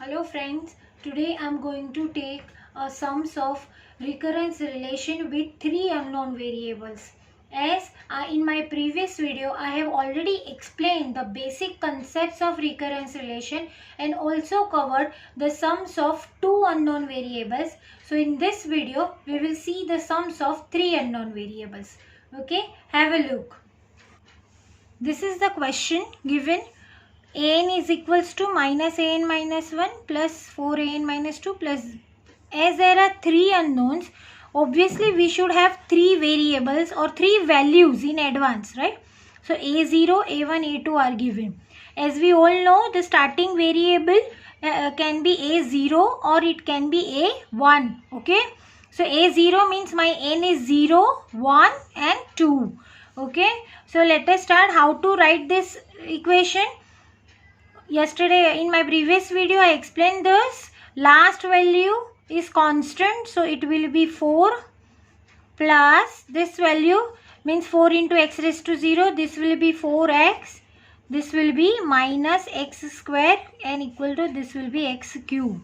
Hello friends, today I am going to take a sums of recurrence relation with three unknown variables. As in my previous video I have already explained the basic concepts of recurrence relation and also covered the sums of two unknown variables. So in this video we will see the sums of three unknown variables. Okay, have a look. This is the question given. An is equals to minus an minus 1 plus 4an minus 2 plus, as there are three unknowns, obviously we should have three variables or three values in advance, right? So a0, a1, a2 are given. As we all know, the starting variable can be a0 or it can be a1. Okay, so a0 means my n is 0, 1 and 2. Okay, so let us start how to write this equation. Yesterday in my previous video I explained this. Last value is constant, so it will be 4 plus this value means 4 into x raised to 0. This will be 4x. This will be minus x square and equal to this will be x cube.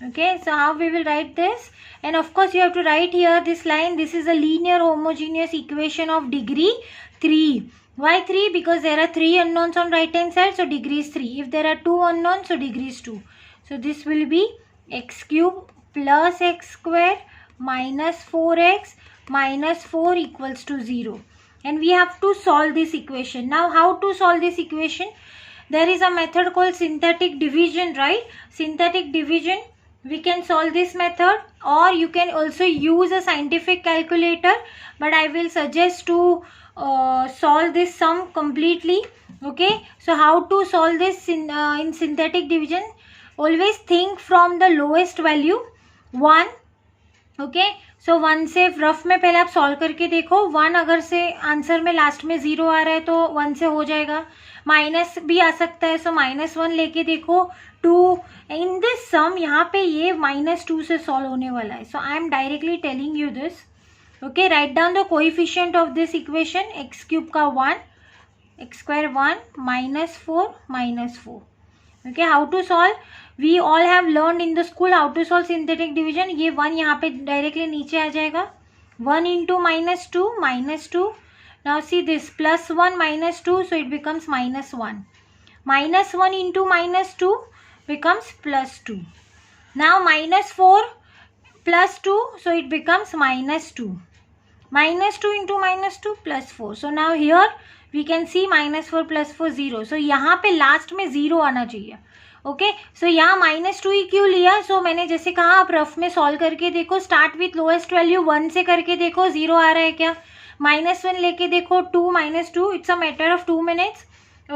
Okay, so how we will write this? And of course you have to write here this line. This is a linear homogeneous equation of degree 3. Why 3? Because there are three unknowns on right hand side, so degree is 3. If there are two unknowns, so degree is 2. So this will be x cube plus x square minus 4x minus 4 equals to 0. And we have to solve this equation. Now how to solve this equation? There is a method called synthetic division, right? Synthetic division. We can solve this method, or you can also use a scientific calculator, but I will suggest to solve this sum completely. Okay, so how to solve this in synthetic division? Always think from the lowest value 1. Okay, so 1 से rough में पहले आप solve करके देखो. 1 अगर से answer में last में 0 आ रहा है तो 1 से हो जाएगा. माइनस भी आ सकता है, सो -1 लेके देखो. 2 इन दिस सम यहाँ पे ये -2 से सॉल्व होने वाला है. So I am directly telling you this. Okay, write down the coefficient of this equation. X cube का 1, x square 1, minus 4, minus 4. Okay, how to solve? We all have learned in the school how to solve synthetic division. ये 1 यहाँ पे directly नीचे आ जाएगा. 1 into -2, -2. Now see this, plus 1 minus 2, so it becomes -1. -1 into -2 becomes +2. Now -4 plus 2, so it becomes -2. -2 into -2 plus 4. So now here we can see -4 plus 4 0. So यहाँ पे last में 0 आना चाहिए. ओके, सो यहाँ -2 ही क्यों लिया? सो मैंने जैसे कहा आप रफ में सॉल्व करके देखो. स्टार्ट विथ लोएस्ट वैल्यू 1 से करके देखो 0 आ रहा है क्या. -1 लेके देखो 2 -2. It's a matter of 2 minutes.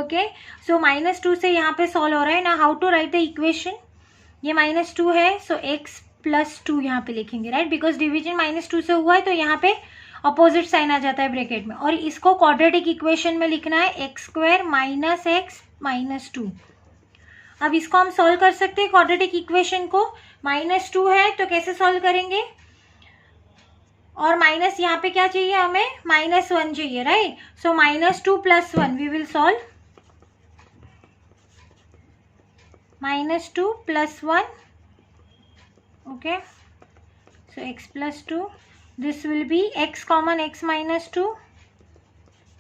Okay, so -2 से यहाँ पे सॉल्व हो रहा है ना. How to write the equation? ये -2 है, सो x प्लस 2 यहाँ पे लिखेंगे, राइट? बिकॉज डिविजन -2 से हुआ है तो यहाँ पे अपोजिट साइन आ जाता है ब्रैकेट में. और इसको क्वाड्रेटिक इक्वेशन में लिखना है x square minus x minus 2. अब इसको हम सॉल्व कर सकते हैं क्वाड्रेटिक इक्वेशन को. -2 है तो कैसे सॉल्व करेंगे? और माइनस यहाँ पे क्या चाहिए हमें? -1 चाहिए, right? So -2 plus 1 we will solve. -2 plus 1. Okay, so x plus 2. This will be x common x minus 2.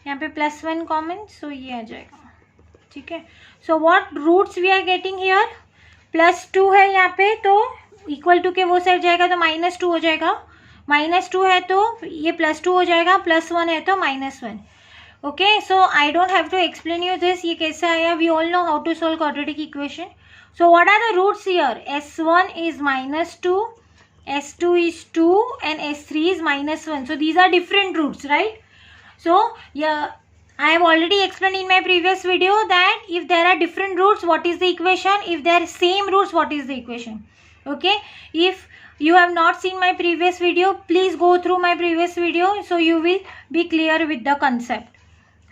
यहाँ पे +1 कॉमन, सो ये आ जाएगा. ठीक है, so what roots we are getting here? +2 है यहाँ पे तो इक्वल टू के वो साइड जाएगा तो -2 हो जाएगा. -2 है तो ये +2 हो जाएगा. +1 है तो -1. Okay, so I don't have to explain you this. ये कैसे आया? We all know how to solve quadratic equation. So what are the roots here? S1 is -2, S2 is 2 and S3 is -1. So these are different roots, right? So yeah, I have already explained in my previous video that if there are different roots, what is the equation? If there are same roots, what is the equation? Okay, if you have not seen my previous video, please go through my previous video so you will be clear with the concept.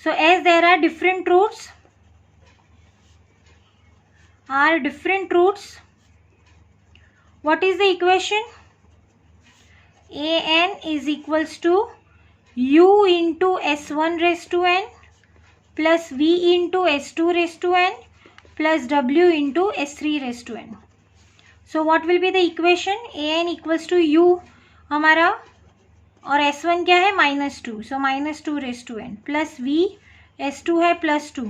So as there are different roots, what is the equation? an is equals to u into s1 raised to n plus v into s2 raised to n plus w into s3 raised to n. So what will be the equation, A N equals to u हमारा, और S1 क्या है -2, so -2 raise to n plus V S2 है +2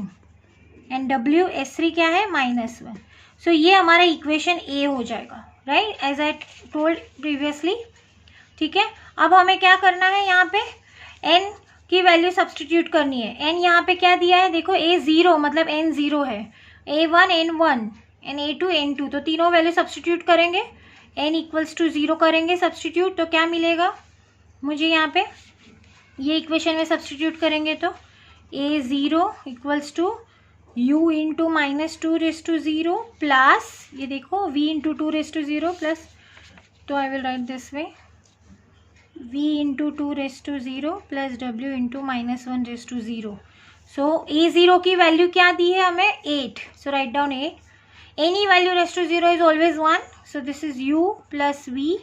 and W S3 क्या है -1. सो ये हमारा equation A हो जाएगा, right, as I told previously. ठीक है, अब हमें क्या करना है, यहाँ पे n की वैल्यू सब्सटीट्यूट करनी है. n यहाँ पे क्या दिया है, देखो A0 मतलब n 0 है, A1 N1 and A2 N2, तो तीनों वैल्यू सब्सटीट्यूट करेंगे, n इक्वल्स टू 0 करेंगे सब्सटीट्यूट, तो क्या मिलेगा मुझे यहाँ पे, ये इक्वेशन में सब्सटीट्यूट करेंगे तो A0 equals to u into -2 raise to 0 plus ये देखो v into 2 raise to 0 plus, तो I will write this way, v into 2 raise to 0 plus w into -1 raise to 0. So A0 की value क्या दी है हमें 8, so write down 8. Any value raise to 0 is always 1, so this is u plus v,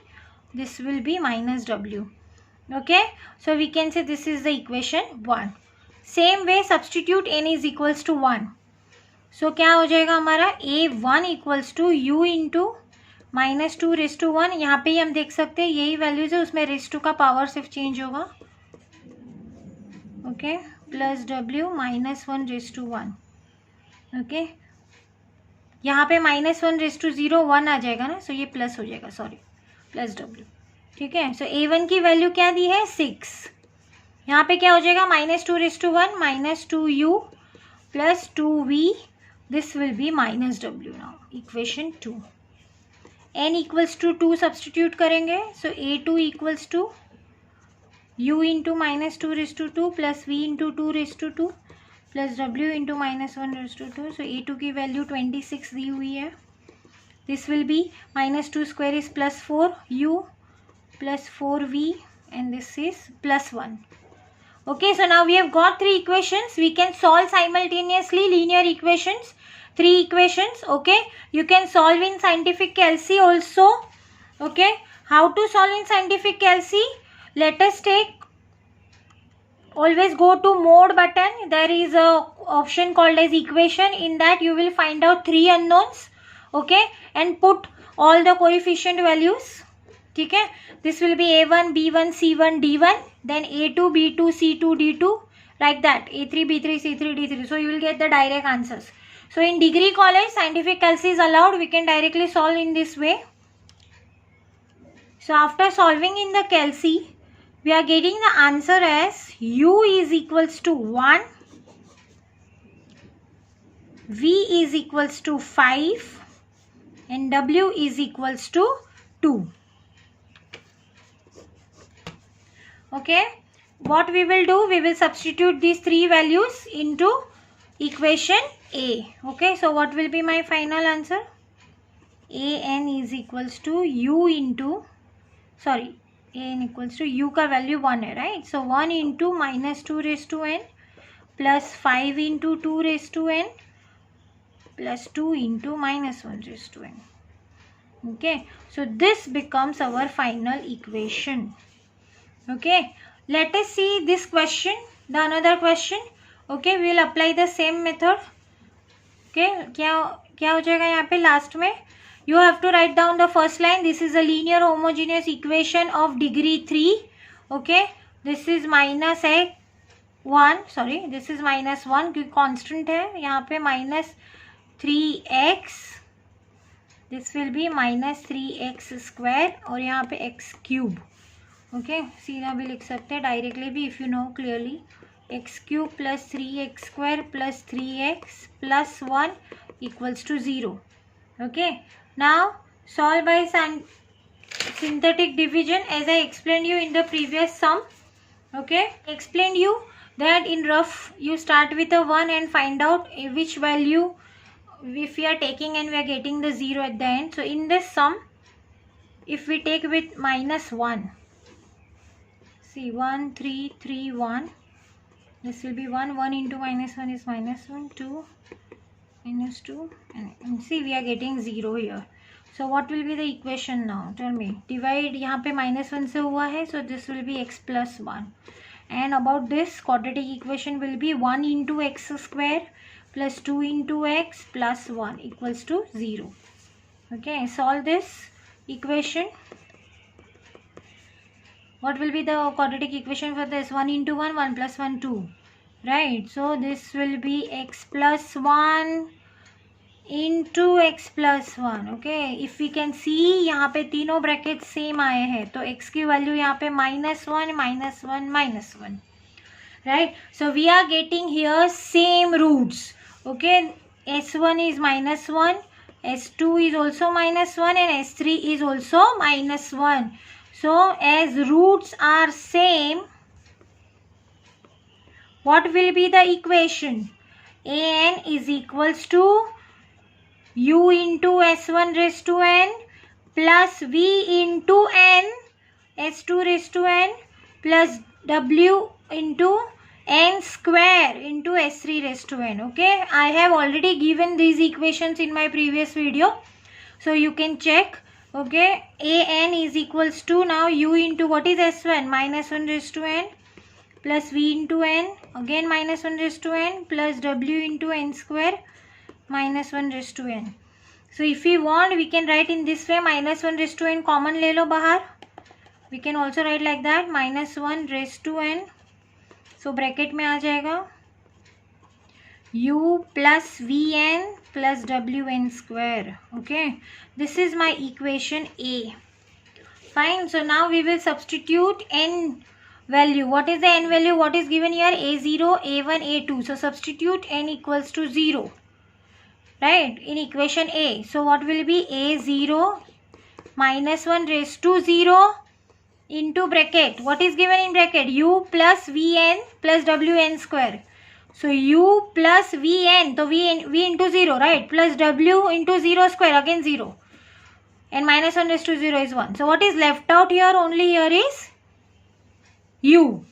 this will be -w. Okay, so we can say this is the equation 1. Same way substitute n is equals to 1. So क्या हो जाएगा हमारा, A1 equals to u into -2 raise to 1. यहाँ पे ही हम देख सकते हैं यही वैल्यूज है, उसमें रेज टू का पावर सिर्फ चेंज होगा. Okay, plus w -1 raise to 1. Okay, यहाँ पे -1 रेज टू 0 1 आ जाएगा ना, सो ये प्लस हो जाएगा, सॉरी, प्लस w. ठीक है, सो A1 की वैल्यू क्या दी है 6. यहाँ पे क्या हो जाएगा, -2 raise to 1 -2u plus 2v, this will be -w. Now equation 2. n equals to 2 substitute करेंगे, so A2 equals to u into -2 raise to 2 plus v into 2 raise to 2 plus w into -1 raise to 2. So A2 की value 26 दी हुई है. This will be -2 square is +4u plus 4v and this is +1. Okay, so now we have got 3 equations. We can solve simultaneously linear equations, 3 equations. Okay, you can solve in scientific calci also. Okay, how to solve in scientific calci? Let us take, always go to mode button, there is a option called as equation. In that you will find out 3 unknowns. Okay, and put all the coefficient values. ठीक है, this will be A1 B1 C1 D1, then A2 B2 C2 D2, like that, A3 B3 C3 D3. So you will get the direct answers. So in degree college scientific calci is allowed, we can directly solve in this way. So after solving in the calci, we are getting the answer as u is equals to 1, v is equals to 5 and w is equals to 2. Okay, what we will do, we will substitute these 3 values into equation A. Okay, so what will be my final answer, an is equals to u into, sorry, an equals to u का value 1 है, right. So 1 into -2 raise to n plus 5 into 2 raise to n plus 2 into -1 raise to n. Okay, so this becomes our final equation. Okay, let us see this question, the another question. Okay, we will apply the same method. Okay, क्या हो जाएगा यहाँ पे last में, you have to write down the first line. This is a linear homogeneous equation of degree 3. Okay, this is -1, sorry, this is -1 क्योंकि constant है यहाँ पे, -3x, this will be -3x square और यहाँ पे x cube. ओके, सीधा भी लिख सकते हैं, डायरेक्टली भी, if you know clearly, X cube plus 3x square plus 3x plus 1 equals to 0. Okay, now solve by synthetic division as I explained you in the previous sum. Okay, explained you that in rough you start with a 1 and find out which value if we are taking and we are getting the 0 at the end. So in this sum, if we take with -1, see 1 3 3 1, this will be 1 1 into -1 is -1, 2 -2, and see we are getting 0 here. So what will be the equation now, tell me. Divide, यहाँ पे -1 से हुआ है, so this will be x plus 1, and about this quadratic equation will be 1 into x square plus 2 into x plus 1 equals to 0. Okay, solve this equation. What will be the quadratic equation for this? 1 into 1, 1 plus 1, 2. Right, so this will be x plus 1 into x plus 1. Okay, if we can see यहाँ पे तीनों bracket same आए हैं, तो x की value यहाँ पे -1, -1, -1. Right, so we are getting here same roots. Okay, s1 is -1, s2 is also -1, and s3 is also -1. So as roots are same, what will be the equation? An is equals to u into s1 raised to n plus v into n s2 raised to n plus w into n square into s3 raised to n. Okay, I have already given these equations in my previous video, so you can check. Okay, an is equals to now u into what is s1 -1 raised to n plus v into n again -1 raised to n plus w into n square -1 raised to n. So if we want, we can write in this way, -1 raised to n common ले लो बाहर. We can also write like that, -1 raised to n. So bracket में आ जाएगा u plus vn plus wn square. Okay, this is my equation A. Fine, so now we will substitute n value. What is the n value? What is given here? a0, a1, a2. So substitute n equals to 0. Right, in equation A. So what will be? a0 -1 raised to 0 into bracket. What is given in bracket? u plus vn plus wn square. So u plus vn, so v into 0, right, plus w into 0 square, again 0, and -1 raised to 0 is 1. So what is left out here? Only here is u.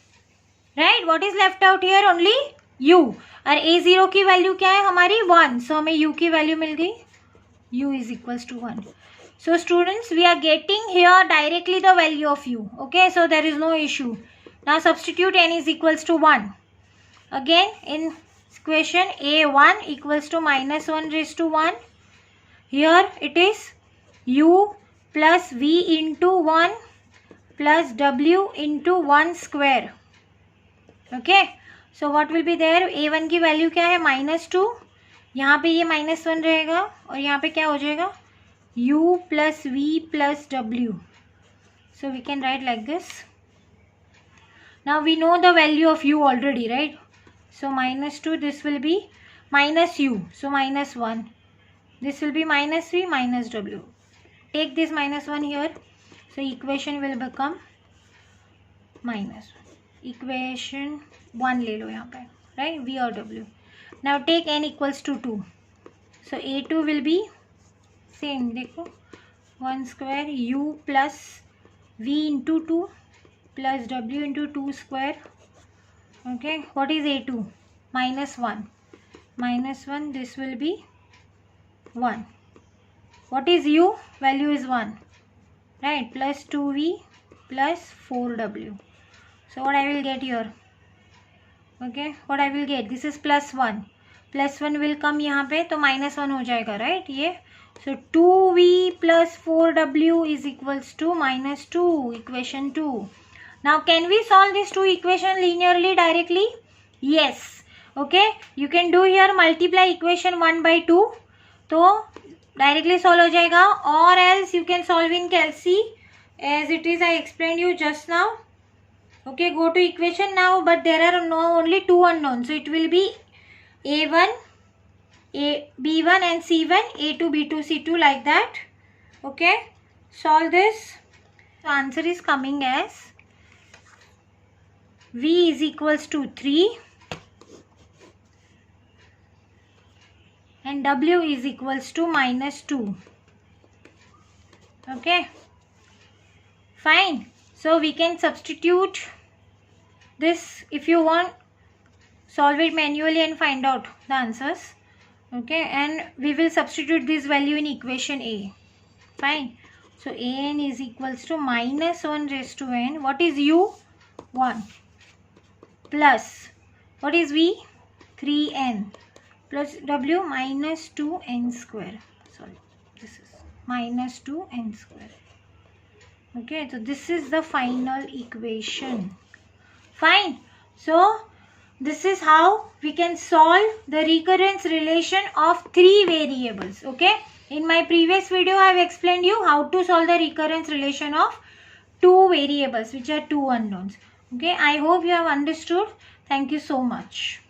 Right, what is left out here? Only u. और a0 की value क्या है हमारी? 1. So हमें u की value मिल गई, u is equals to 1. So students, we are getting here directly the value of u. Okay, so there is no issue. Now substitute n is equals to 1. Again in equation a1 equals to -1 raised to 1. Here it is u plus v into 1 plus w into 1 square. Okay, so what will be there? a1 की value क्या है? -2. यहाँ पे ये -1 रहेगा और यहाँ पे क्या हो जाएगा? u plus v plus w. So we can write like this. Now we know the value of u already, right? So -2, this will be minus u, so -1. This will be -v minus w. Take this -1 here, so equation will become -1. Equation 1 ले लो यहाँ पे, right, v और w. Now take n equals to 2. So a2 will be same, देखो 1 square u plus v into 2 plus w into 2 square. Okay, what is a2? -1. -1, this will be 1. What is u? Value is 1. Right, plus 2v plus 4w. So what I will get here? Okay, what I will get? This is +1. +1 will come यहाँ पे, तो -1 हो जाएगा, right? ये. So 2v plus 4w is equals to -2. Equation 2. Now can we solve these two equations linearly directly? Yes. Okay, you can do here multiply equation 1 by 2, तो directly solve हो जाएगा, or else you can solve in Calc as it is I explained you just now. Okay, go to equation now, but there are only two unknowns, so it will be a1, b1 and c1, a2, b2, c2, like that. Okay, solve this. The answer is coming as v is equals to 3 and w is equals to -2. Okay, fine. So we can substitute this. If you want, solve it manually and find out the answers. Okay, and we will substitute this value in equation A. Fine. So an is equals to -1 raised to n. What is u? 1. Plus, what is v? 3n plus w -2n square. Sorry, this is minus 2n square. Okay, so this is the final equation. Fine. So this is how we can solve the recurrence relation of three variables. Okay, in my previous video I have explained you how to solve the recurrence relation of two variables which are two unknowns. Okay, I hope you have understood. Thank you so much.